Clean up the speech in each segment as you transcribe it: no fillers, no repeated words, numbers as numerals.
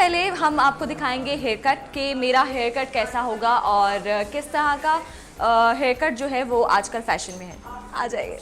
पहले हम आपको दिखाएंगे हेयर कट कि मेरा हेयर कट कैसा होगा और किस तरह का हेयर कट जो है वो आजकल फैशन में है। आ जाइए।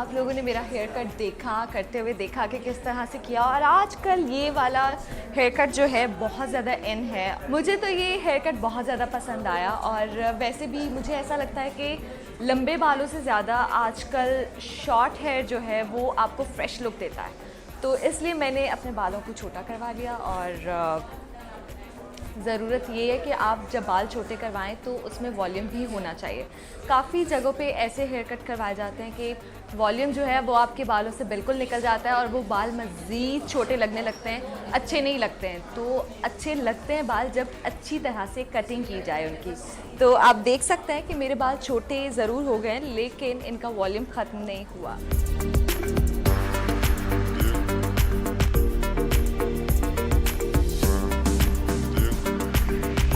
लोगों ने मेरा हेयर कट करते हुए देखा कि किस तरह से किया, और आजकल ये वाला हेयर कट जो है बहुत ज़्यादा इन है। मुझे तो ये हेयर कट बहुत ज़्यादा पसंद आया, और वैसे भी मुझे ऐसा लगता है कि लंबे बालों से ज़्यादा आजकल शॉर्ट हेयर जो है वो आपको फ्रेश लुक देता है। तो इसलिए मैंने अपने बालों को छोटा करवा लिया, और ज़रूरत ये है कि आप जब बाल छोटे करवाएं तो उसमें वॉल्यूम भी होना चाहिए। काफ़ी जगहों पे ऐसे हेयर कट करवाए जाते हैं कि वॉल्यूम जो है वो आपके बालों से बिल्कुल निकल जाता है और वो बाल मज़ीद छोटे लगने लगते हैं, अच्छे नहीं लगते हैं। तो अच्छे लगते हैं बाल जब अच्छी तरह से कटिंग की जाए उनकी। तो आप देख सकते हैं कि मेरे बाल छोटे ज़रूर हो गए लेकिन इनका वॉल्यूम ख़त्म नहीं हुआ।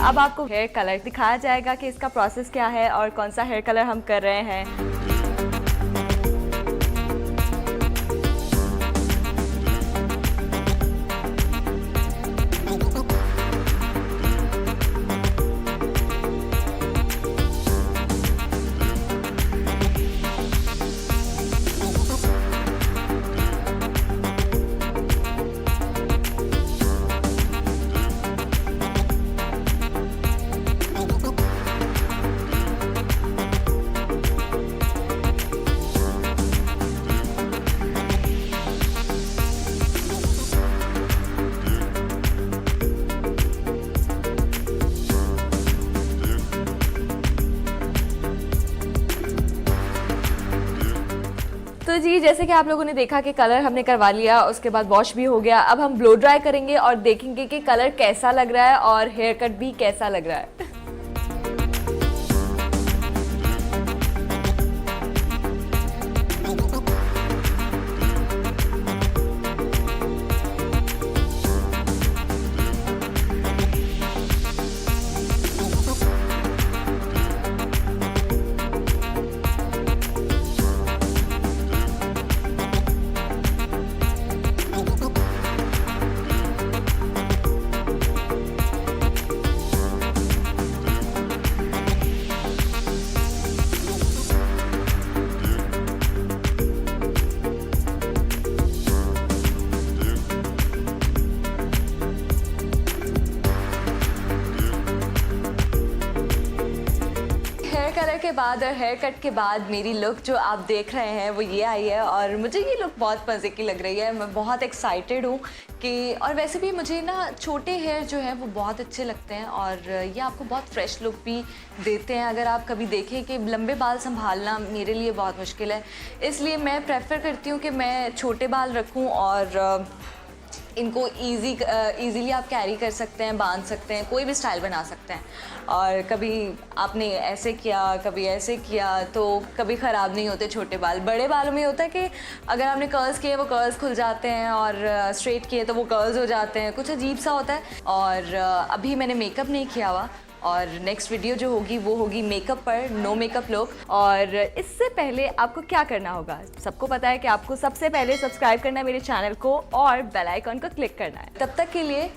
अब आपको हेयर कलर दिखाया जाएगा कि इसका प्रोसेस क्या है और कौन सा हेयर कलर हम कर रहे हैं। तो जी, जैसे कि आप लोगों ने देखा कि कलर हमने करवा लिया, उसके बाद वॉश भी हो गया। अब हम ब्लो ड्राई करेंगे और देखेंगे कि कलर कैसा लग रहा है और हेयर कट भी कैसा लग रहा है। कलर के बाद और हेयर कट के बाद मेरी लुक जो आप देख रहे हैं वो ये आई है, और मुझे ये लुक बहुत मज़े की लग रही है। मैं बहुत एक्साइटेड हूँ कि, और वैसे भी मुझे ना छोटे हेयर जो है वो बहुत अच्छे लगते हैं और ये आपको बहुत फ्रेश लुक भी देते हैं। अगर आप कभी देखें कि लंबे बाल संभालना मेरे लिए बहुत मुश्किल है, इसलिए मैं प्रेफर करती हूँ कि मैं छोटे बाल रखूँ और इनको ईज़िली आप कैरी कर सकते हैं, बांध सकते हैं, कोई भी स्टाइल बना सकते हैं। और कभी आपने ऐसे किया, कभी ऐसे किया, तो कभी ख़राब नहीं होते छोटे बाल। बड़े बालों में होता है कि अगर आपने कर्ल्स किए वो कर्ल्स खुल जाते हैं, और स्ट्रेट किए तो वो कर्ल्स हो जाते हैं, कुछ अजीब सा होता है। और अभी मैंने मेकअप नहीं किया हुआ, और नेक्स्ट वीडियो जो होगी वो होगी मेकअप पर, नो मेकअप लुक। और इससे पहले आपको क्या करना होगा, सबको पता है कि आपको सबसे पहले सब्सक्राइब करना है मेरे चैनल को और बेल आइकन को क्लिक करना है। तब तक के लिए